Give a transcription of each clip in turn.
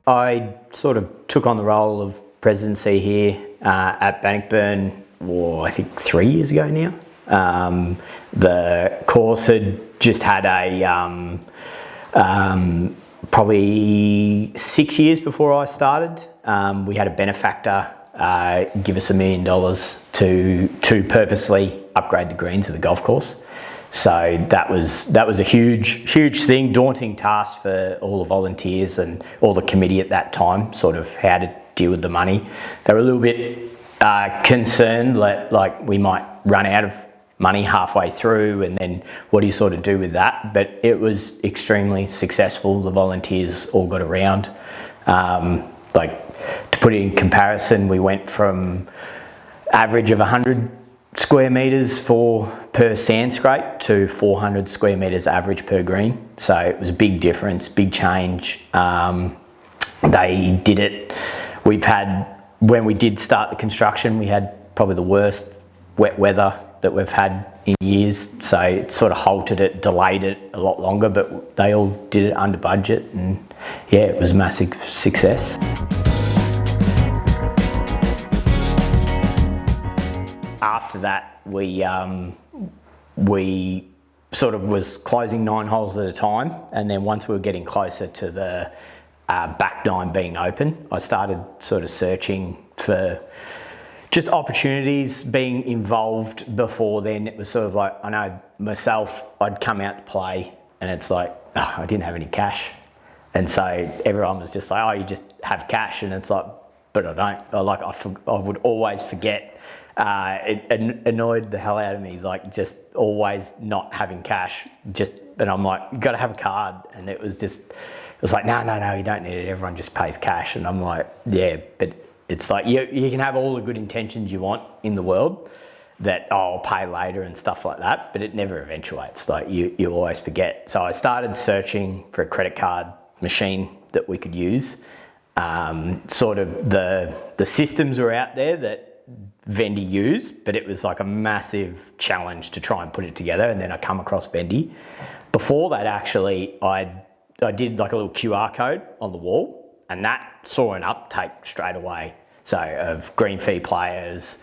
I sort of took on the role of presidency here at Bannockburn, I think 3 years ago now. The course had just had a probably 6 years before I started. We had a benefactor give us $1 million to purposely upgrade the greens of the golf course. So that was a huge thing, daunting task for all the volunteers and all the committee at that time, sort of how to deal with the money. They were a little bit concerned like we might run out of money halfway through, and then what do you sort of do with that? But it was extremely successful. The volunteers all got around. Like, to put it in comparison, we went from average of 100 square metres per sand scrape to 400 square metres average per green. So it was a big difference, big change. They did it. When we did start the construction, we had probably the worst wet weather that we've had in years. So it sort of halted it, delayed it a lot longer, but they all did it under budget, and yeah, it was a massive success. After that, we sort of was closing 9 holes at a time, and then once we were getting closer to the back 9 being open, I started sort of searching for just opportunities. Being involved before then, it was sort of like, I know myself, I'd come out to play and it's like, oh, I didn't have any cash. And so everyone was just like, oh, you just have cash. And it's like, but I don't. I would always forget. It annoyed the hell out of me, like just always not having cash. But I'm like, you got to have a card. And it was like, no, you don't need it. Everyone just pays cash. And I'm like, yeah, but it's like you can have all the good intentions you want in the world, that I'll pay later and stuff like that, but it never eventuates. Like you always forget. So I started searching for a credit card machine that we could use. Sort of the systems were out there that Vendi used, but it was like a massive challenge to try and put it together. And then I come across Vendi. Before that, actually, I did like a little QR code on the wall, and that saw an uptake straight away. So of green fee players,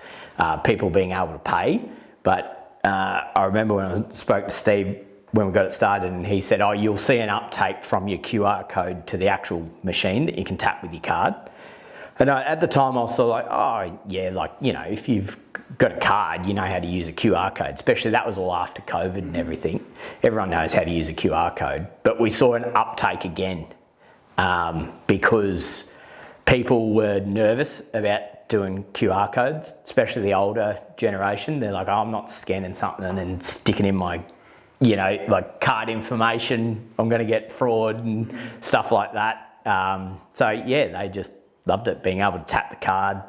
people being able to pay. But I remember when I spoke to Steve when we got it started, and he said, oh, you'll see an uptake from your QR code to the actual machine that you can tap with your card. And at the time I was sort of like, oh yeah, like, you know, if you've got a card, you know how to use a QR code, especially that was all after COVID and everything. Everyone knows how to use a QR code. But we saw an uptake again because people were nervous about doing QR codes, especially the older generation. They're like, oh, I'm not scanning something and then sticking in my, you know, like card information. I'm going to get fraud and stuff like that. So yeah, they just loved it, being able to tap the card.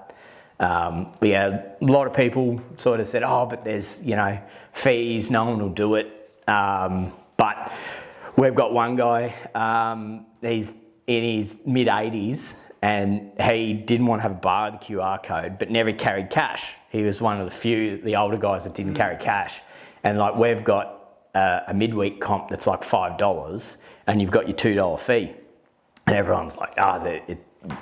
We had a lot of people sort of said, oh, but there's, you know, fees, no one will do it. But we've got one guy, he's in his mid-80s, and he didn't want to have a bar of the QR code, but never carried cash. He was one of the older guys that didn't carry cash. And like, we've got a midweek comp that's like $5, and you've got your $2 fee. And everyone's like,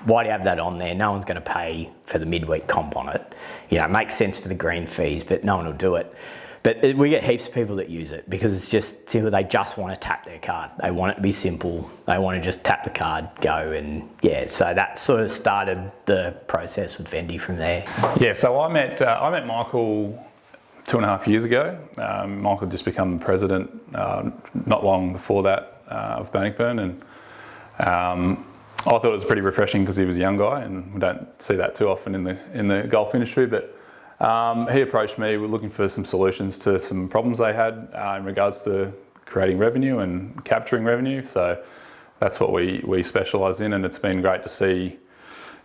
why do you have that on there? No one's going to pay for the midweek comp on it. You know, it makes sense for the green fees, but no one will do it. But we get heaps of people that use it because it's just simple. They just want to tap their card. They want it to be simple. They want to just tap the card, go, and yeah. So that sort of started the process with Vendi from there. Yeah. So I met Michael 2.5 years ago. Michael had just become the president not long before that of Bannockburn, and I thought it was pretty refreshing because he was a young guy, and we don't see that too often in the golf industry. But he approached me. We're looking for some solutions to some problems they had in regards to creating revenue and capturing revenue. So that's what we specialise in, and it's been great to see,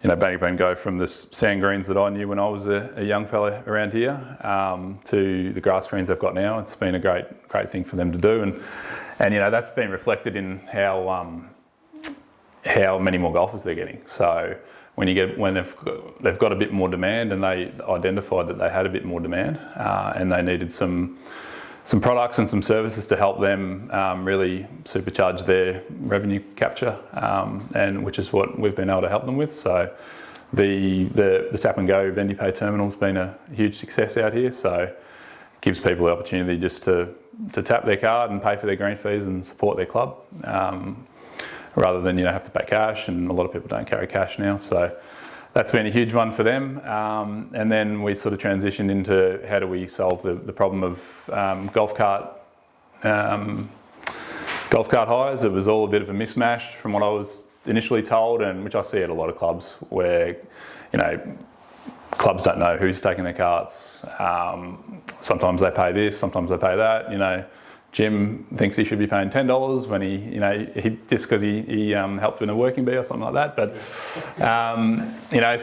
you know, Bannockburn go from the sand greens that I knew when I was a young fella around here to the grass greens they've got now. It's been a great thing for them to do, and you know, that's been reflected in how many more golfers they're getting. So when they've got a bit more demand, and they identified that they had a bit more demand, and they needed some some products and some services to help them really supercharge their revenue capture, and which is what we've been able to help them with. So the Tap and Go Vendi Pay terminal has been a huge success out here. So it gives people the opportunity just to tap their card and pay for their green fees and support their club, rather than have to pay cash, and a lot of people don't carry cash now. So that's been a huge one for them. And then we sort of transitioned into how do we solve the problem of golf cart hires. It was all a bit of a mismatch from what I was initially told, and which I see at a lot of clubs where, clubs don't know who's taking their carts. Sometimes they pay this, sometimes they pay that. Jim thinks he should be paying $10 when he just because he helped in a working bee or something like that. But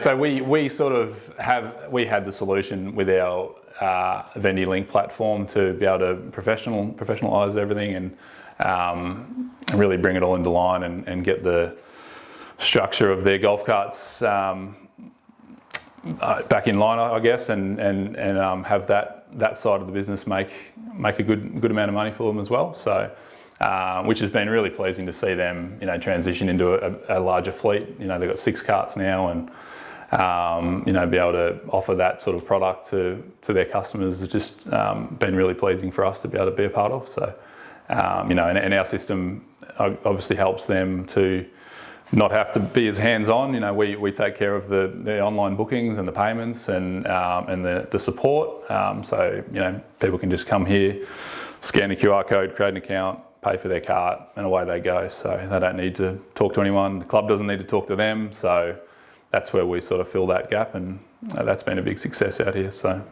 so we sort of had the solution with our Vendi Link platform to be able to professionalise everything and really bring it all into line and get the structure of their golf carts back in line, I guess, and have that side of the business make a good amount of money for them as well. So, which has been really pleasing to see them, transition into a larger fleet. They've got 6 carts now, and be able to offer that sort of product to their customers has just been really pleasing for us to be able to be a part of. So, and our system obviously helps them to not have to be as hands-on. We take care of the online bookings and the payments and the support. So people can just come here, scan the QR code, create an account, pay for their cart, and away they go. So they don't need to talk to anyone. The club doesn't need to talk to them. So that's where we sort of fill that gap, and that's been a big success out here. So.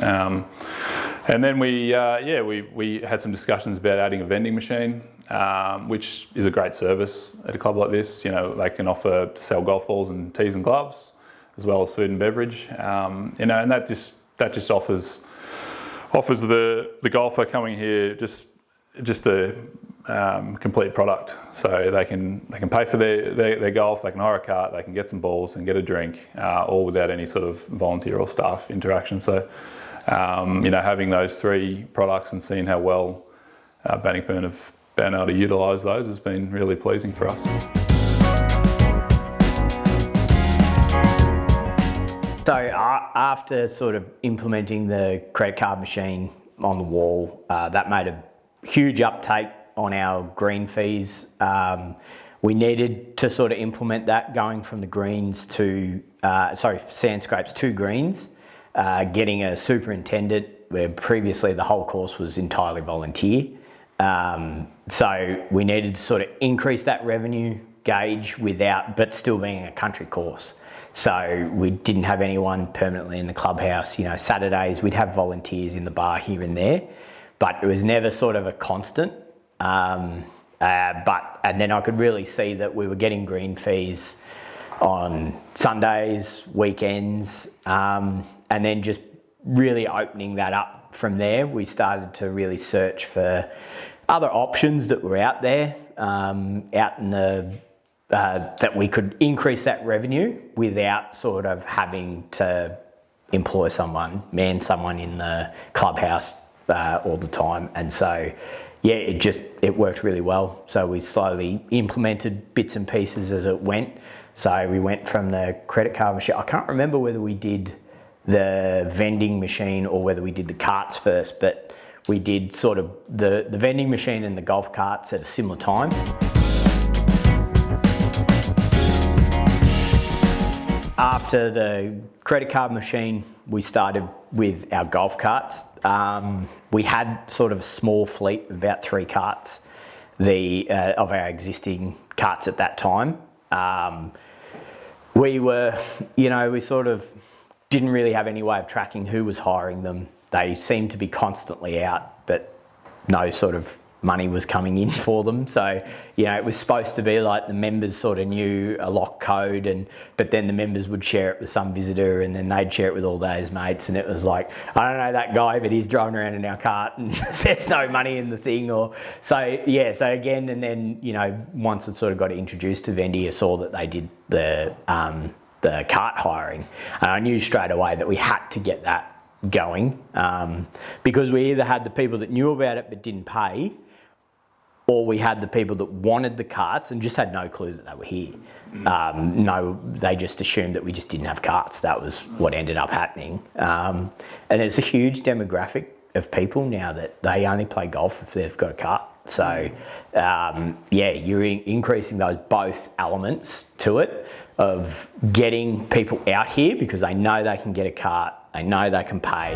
And then we had some discussions about adding a vending machine, which is a great service at a club like this. They can offer to sell golf balls and tees and gloves, as well as food and beverage. And that just offers the golfer coming here just the complete product. So they can pay for their golf, they can hire a cart, they can get some balls and get a drink, all without any sort of volunteer or staff interaction. So having those 3 products and seeing how well Bannockburn have been able to utilise those has been really pleasing for us. So after sort of implementing the credit card machine on the wall, that made a huge uptake on our green fees. We needed to sort of implement that, going from the greens to, sand scrapes to greens, getting a superintendent where previously the whole course was entirely volunteer. So we needed to sort of increase that revenue gauge but still being a country course. So we didn't have anyone permanently in the clubhouse. Saturdays we'd have volunteers in the bar here and there, but it was never sort of a constant. And then I could really see that we were getting green fees on Sundays, weekends, and then just really opening that up from there. We started to really search for other options that were out there, out in the that we could increase that revenue without sort of having to employ someone, man someone in the clubhouse all the time. And so, yeah, it worked really well. So we slowly implemented bits and pieces as it went. So we went from the credit card machine. I can't remember whether we did the vending machine or whether we did the carts first, but we did sort of the vending machine and the golf carts at a similar time. After the credit card machine, we started with our golf carts. We had sort of a small fleet of about 3 carts of our existing carts at that time. We sort of didn't really have any way of tracking who was hiring them. They seemed to be constantly out, but no sort of money was coming in for them. So, it was supposed to be like the members sort of knew a lock code, but then the members would share it with some visitor, and then they'd share it with all those mates, and it was like, I don't know that guy, but he's driving around in our cart and there's no money in the thing. So again, and then, once it sort of got introduced to Vendi, I saw that they did the cart hiring, and I knew straight away that we had to get that going, because we either had the people that knew about it but didn't pay, or we had the people that wanted the carts and just had no clue that they were here. No, they just assumed that we just didn't have carts. That was what ended up happening. And it's a huge demographic of people now that they only play golf if they've got a cart. So, yeah, you're increasing those both elements to it of getting people out here because they know they can get a cart, they know they can pay.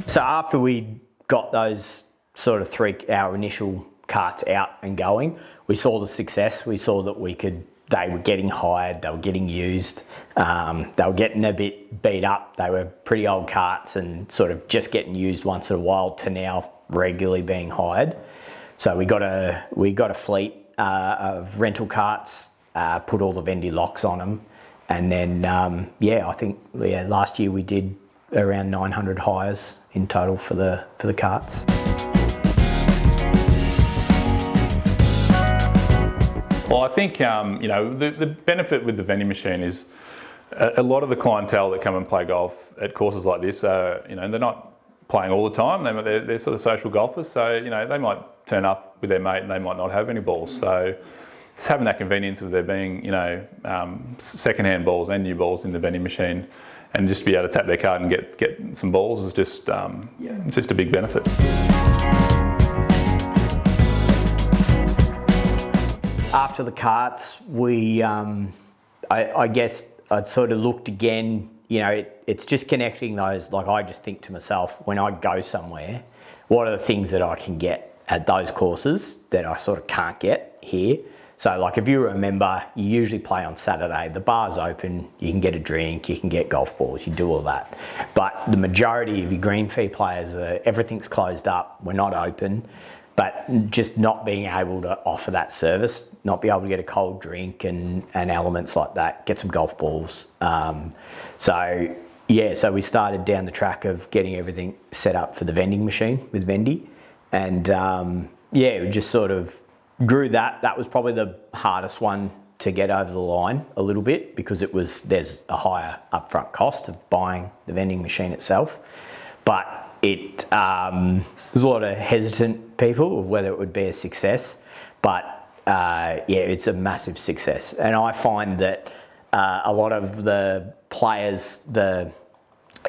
So after we got those sort of our initial carts out and going, we saw the success. We saw that they were getting hired, they were getting used, they were getting a bit beat up. They were pretty old carts and sort of just getting used once in a while to now regularly being hired. So we got a fleet of rental carts, put all the Vendi locks on them, and then I think last year we did around 900 hires in total for the carts. Well, I think the benefit with the vending machine is a lot of the clientele that come and play golf at courses like this, they're not playing all the time. They're sort of social golfers, so they might turn up with their mate and they might not have any balls. So just having that convenience of there being second-hand balls and new balls in the vending machine, and just be able to tap their card and get some balls is just it's just a big benefit. After the carts, I guess I'd sort of looked again, it's just connecting those, like I just think to myself, when I go somewhere, what are the things that I can get at those courses that I sort of can't get here? So like if you remember, you usually play on Saturday, the bar's open, you can get a drink, you can get golf balls, you do all that. But the majority of your green fee players, everything's closed up, we're not open. But just not being able to offer that service, not be able to get a cold drink and elements like that, get some golf balls. So we started down the track of getting everything set up for the vending machine with Vendi. And we just sort of grew that. That was probably the hardest one to get over the line a little bit because there's a higher upfront cost of buying the vending machine itself. But there's a lot of hesitant people of whether it would be a success, but it's a massive success. And I find that a lot of the players,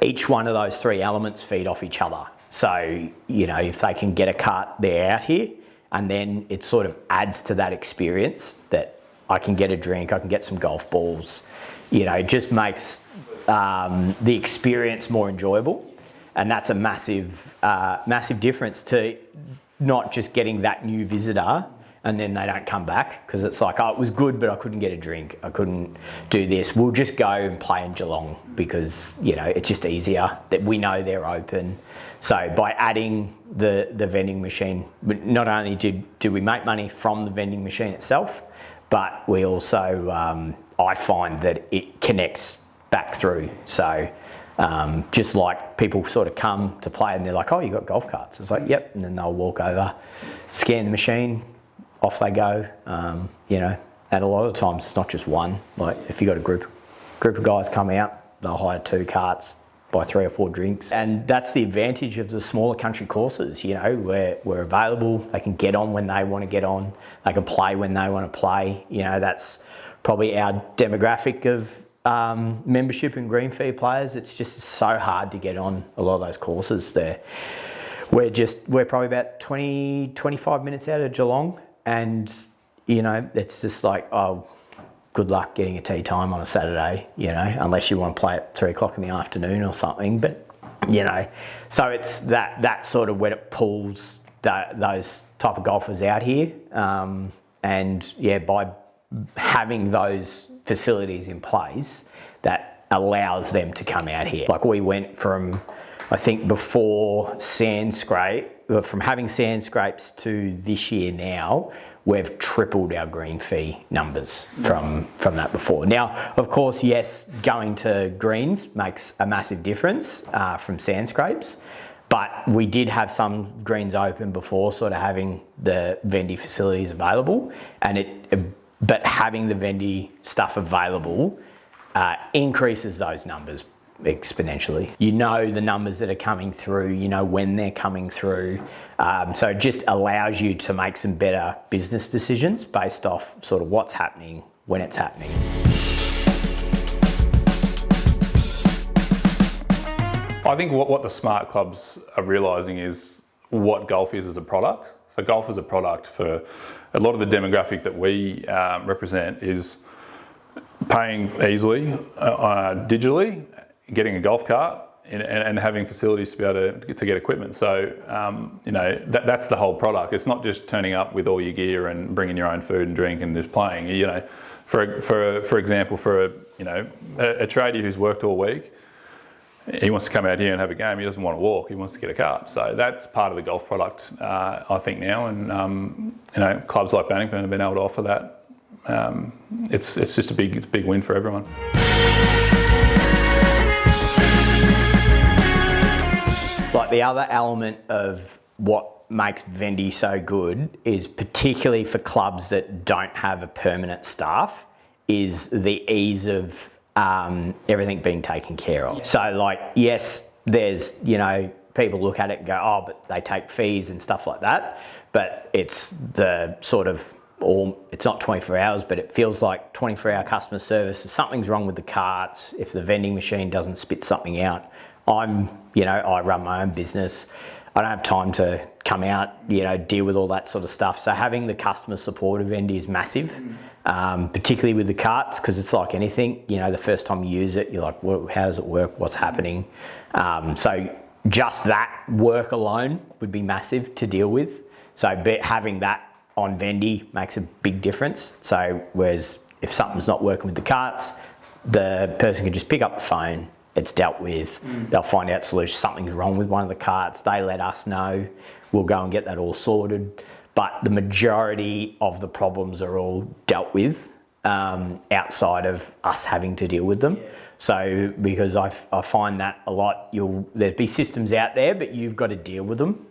each one of those three elements feed off each other. So, if they can get a cart, they're out here, and then it sort of adds to that experience that I can get a drink, I can get some golf balls, it just makes the experience more enjoyable. And that's a massive difference to not just getting that new visitor and then they don't come back because it's like, oh, it was good, but I couldn't get a drink. I couldn't do this. We'll just go and play in Geelong because, it's just easier that we know they're open. So by adding the vending machine, not only do we make money from the vending machine itself, but we also, I find that it connects back through. So just like people sort of come to play and they're like, oh, you got golf carts. It's like, yep. And then they'll walk over, scan the machine, off they go. And a lot of times it's not just one. Like if you got a group of guys come out, they'll hire 2 carts, buy 3 or 4 drinks. And that's the advantage of the smaller country courses, where we're available. They can get on when they want to get on. They can play when they want to play. That's probably our demographic of membership and green fee players. It's just so hard to get on a lot of those courses there. We're probably about 25 minutes out of Geelong, and it's just like, oh, good luck getting a tee time on a Saturday, unless you want to play at 3 o'clock in the afternoon or something. But so it's that sort of when it pulls those type of golfers out here, by having those facilities in place that allows them to come out here. Like we went from, I think before from having sand scrapes to this year now, we've tripled our green fee numbers from that before. Now, of course, yes, going to greens makes a massive difference from sand scrapes, but we did have some greens open before sort of having the Vendi facilities available, but having the Vendi stuff available increases those numbers exponentially. You know the numbers that are coming through, you know when they're coming through. So it just allows you to make some better business decisions based off sort of what's happening, when it's happening. I think what the smart clubs are realising is what golf is as a product. So golf as a product for a lot of the demographic that we represent is paying easily, digitally, getting a golf cart and having facilities to be able to get equipment. So, that's the whole product. It's not just turning up with all your gear and bringing your own food and drink and just playing. For example, for a tradie who's worked all week, he wants to come out here and have a game. He doesn't want to walk. He wants to get a cart. So that's part of the golf product, I think now. And clubs like Bannockburn have been able to offer that. It's just a big win for everyone. Like the other element of what makes Vendi so good is, particularly for clubs that don't have a permanent staff, is the ease of everything being taken care of. Yeah. So yes, there's, people look at it and go, oh, but they take fees and stuff like that. But it's the sort of, it's not 24 hours, but it feels like 24-hour customer service. If something's wrong with the carts, if the vending machine doesn't spit something out, I run my own business. I don't have time to come out, deal with all that sort of stuff. So having the customer support of Vendi is massive, particularly with the carts, because it's like anything, the first time you use it, you're like, how does it work? What's happening? So just that work alone would be massive to deal with. So having that on Vendi makes a big difference. So whereas if something's not working with the carts, the person can just pick up the phone, it's dealt with, they'll find out solution, something's wrong with one of the carts, they let us know, we'll go and get that all sorted. But the majority of the problems are all dealt with outside of us having to deal with them. Yeah. So because I find that a lot, there'll be systems out there, but you've got to deal with them.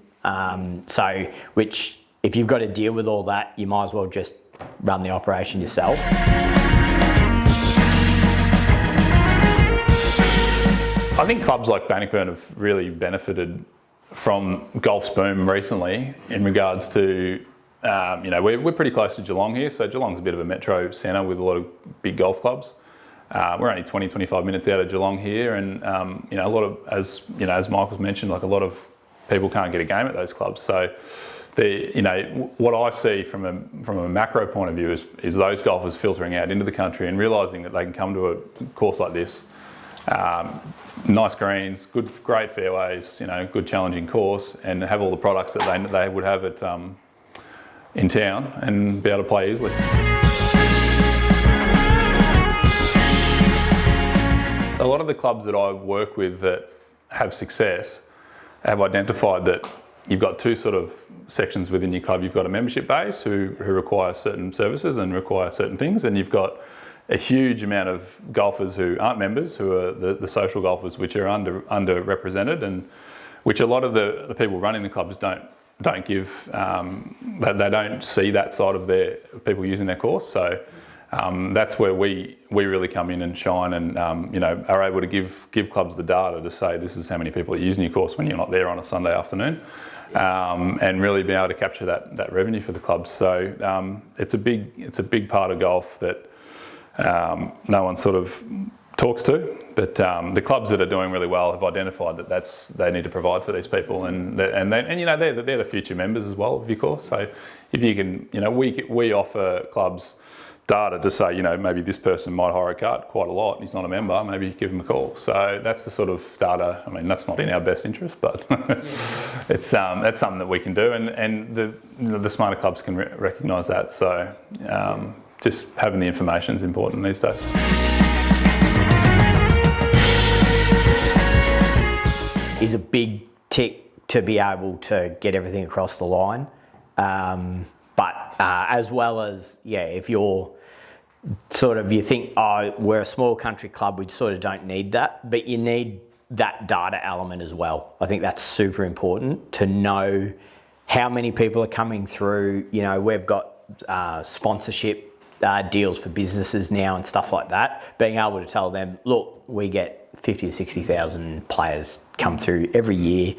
Which if you've got to deal with all that, you might as well just run the operation yourself. I think clubs like Bannockburn have really benefited from golf's boom recently in regards to, we're pretty close to Geelong here, so Geelong's a bit of a metro centre with a lot of big golf clubs. We're only 20-25 minutes out of Geelong here, and a lot of, as Michael's mentioned, like a lot of people can't get a game at those clubs. So, what I see from a macro point of view is those golfers filtering out into the country and realising that they can come to a course like this. Nice greens, great fairways, good challenging course, and have all the products that they would have in town and be able to play easily. A lot of the clubs that I work with that have success have identified that you've got two sort of sections within your club. You've got a membership base who require certain services and require certain things, and you've got a huge amount of golfers who aren't members, who are the social golfers, which are underrepresented, and which a lot of the people running the clubs don't give. They don't see that side of their people using their course. So that's where we really come in and shine, and are able to give clubs the data to say this is how many people are using your course when you're not there on a Sunday afternoon, and really be able to capture that revenue for the clubs. So it's a big part of golf that no one sort of talks to, but the clubs that are doing really well have identified that they need to provide for these people, and they're the future members as well of your course. So if you can, we offer clubs data to say, maybe this person might hire a cart quite a lot and he's not a member, maybe give them a call. So that's the sort of data. I mean, that's not in our best interest, but that's something that we can do, and the smarter clubs can recognise that. So just having the information is important these days. Is a big tick to be able to get everything across the line. But as well as, if you're you think, we're a small country club, we sort of don't need that, but you need that data element as well. I think that's super important to know how many people are coming through. We've got sponsorship deals for businesses now and stuff like that, being able to tell them, look, we get 50 to 60,000 players come through every year,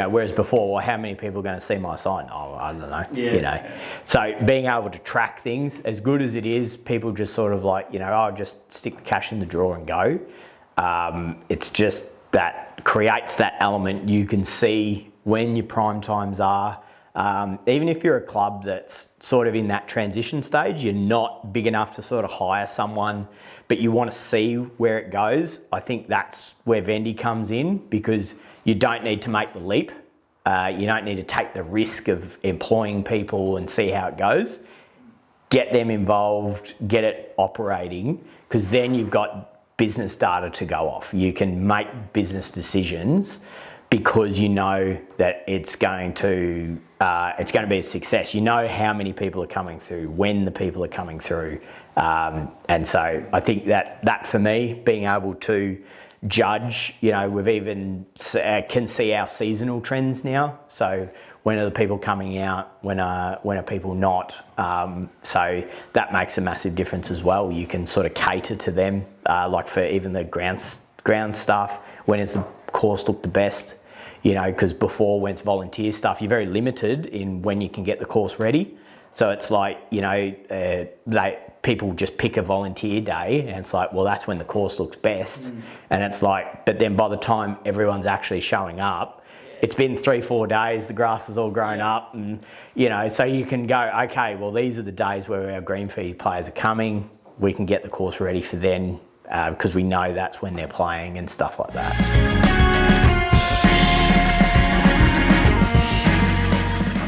whereas before, well, how many people are going to see my sign? Oh, I don't know, So being able to track things, as good as it is, people just sort of like, just stick the cash in the drawer and go. It's just that creates that element. You can see when your prime times are. Even if you're a club that's sort of in that transition stage, you're not big enough to sort of hire someone, but you want to see where it goes. I think that's where Vendi comes in, because you don't need to make the leap. You don't need to take the risk of employing people and see how it goes. Get them involved, get it operating, because then you've got business data to go off. You can make business decisions because you know that it's going to be a success. You know how many people are coming through, when the people are coming through, and so I think that for me, being able to judge, we've even can see our seasonal trends now. So when are the people coming out? When are people not? So that makes a massive difference as well. You can sort of cater to them, like for even the ground stuff. When is the course look the best? Because before, when it's volunteer stuff, you're very limited in when you can get the course ready. So it's like, people just pick a volunteer day, and it's like, well, that's when the course looks best. And it's like, but then by the time everyone's actually showing up, it's been 3-4 days, the grass has all grown up, and, so you can go, okay, well, these are the days where our green fee players are coming. We can get the course ready for then, because we know that's when they're playing and stuff like that.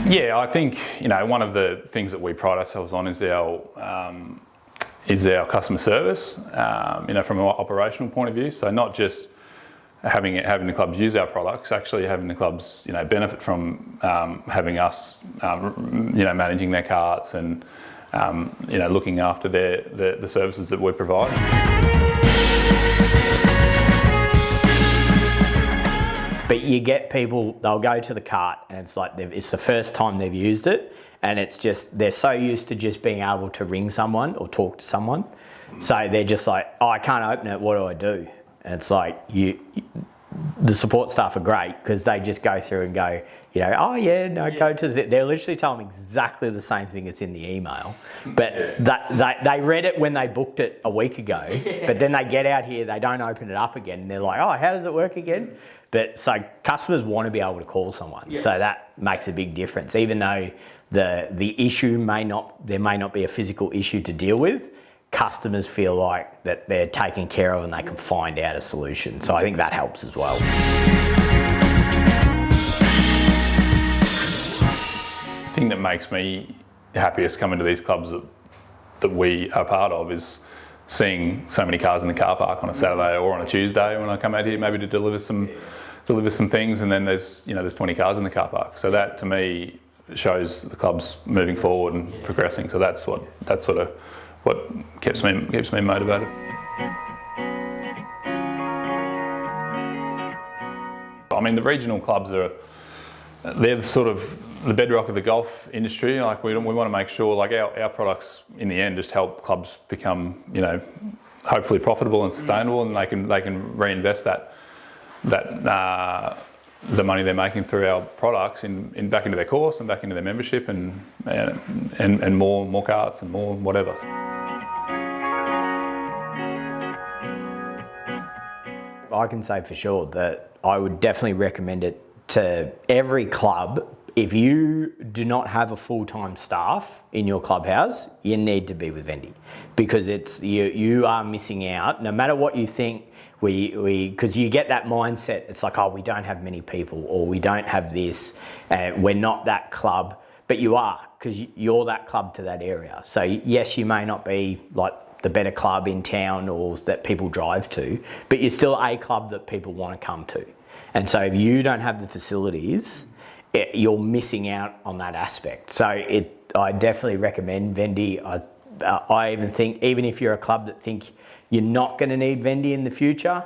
Yeah, I think one of the things that we pride ourselves on is our customer service. From an operational point of view. So not just having the clubs use our products, actually having the clubs benefit from having us managing their carts and looking after the services that we provide. But you get people, they'll go to the cart and it's like it's the first time they've used it, and it's just, they're so used to just being able to ring someone or talk to someone. So they're just like, oh, I can't open it, what do I do? And it's like, the support staff are great, because they just go through and go, go to they'll literally tell them exactly the same thing that's in the email. But they read it when they booked it a week ago, but then they get out here, they don't open it up again, and they're like, oh, how does it work again? But so customers want to be able to call someone. Yeah. So that makes a big difference. Even though the issue may not be a physical issue to deal with, customers feel like that they're taken care of and they can find out a solution. So I think that helps as well. The thing that makes me happiest coming to these clubs that we are part of is seeing so many cars in the car park on a Saturday or on a Tuesday when I come out here maybe to deliver some things, and then there's 20 cars in the car park. So that to me shows the club's moving forward and progressing. So that's sort of what keeps me motivated. I mean, the regional clubs they're sort of the bedrock of the golf industry. Like we want to make sure, like our products in the end just help clubs become, hopefully profitable and sustainable, and they can reinvest the money they're making through our products in back into their course and back into their membership and more carts and more whatever. I can say for sure that I would definitely recommend it to every club. If you do not have a full-time staff in your clubhouse, you need to be with Vendi, because it's you are missing out. No matter what you think, because you get that mindset. It's like, oh, we don't have many people, or we don't have this, and we're not that club. But you are, because you're that club to that area. So yes, you may not be like the better club in town or that people drive to, but you're still a club that people want to come to. And so if you don't have the facilities, you're missing out on that aspect. So I definitely recommend Vendi. I even think, even if you're a club that think you're not going to need Vendi in the future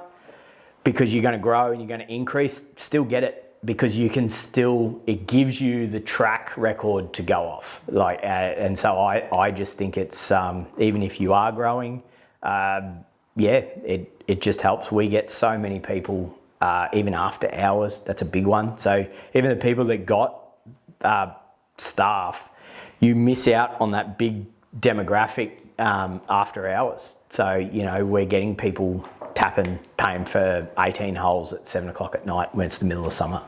because you're going to grow and you're going to increase, still get it. because you can still, it gives you the track record to go off. And so I just think it's, even if you are growing, it just helps. We get so many people, even after hours, that's a big one. So even the people that got staff, you miss out on that big demographic after hours. So, we're getting people paying for 18 holes at 7 o'clock at night when it's the middle of summer,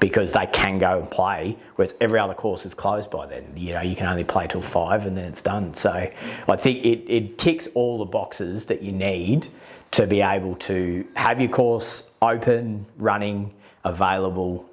because they can go and play, whereas every other course is closed by then. You can only play till 5 and then it's done. So I think it ticks all the boxes that you need to be able to have your course open, running, available.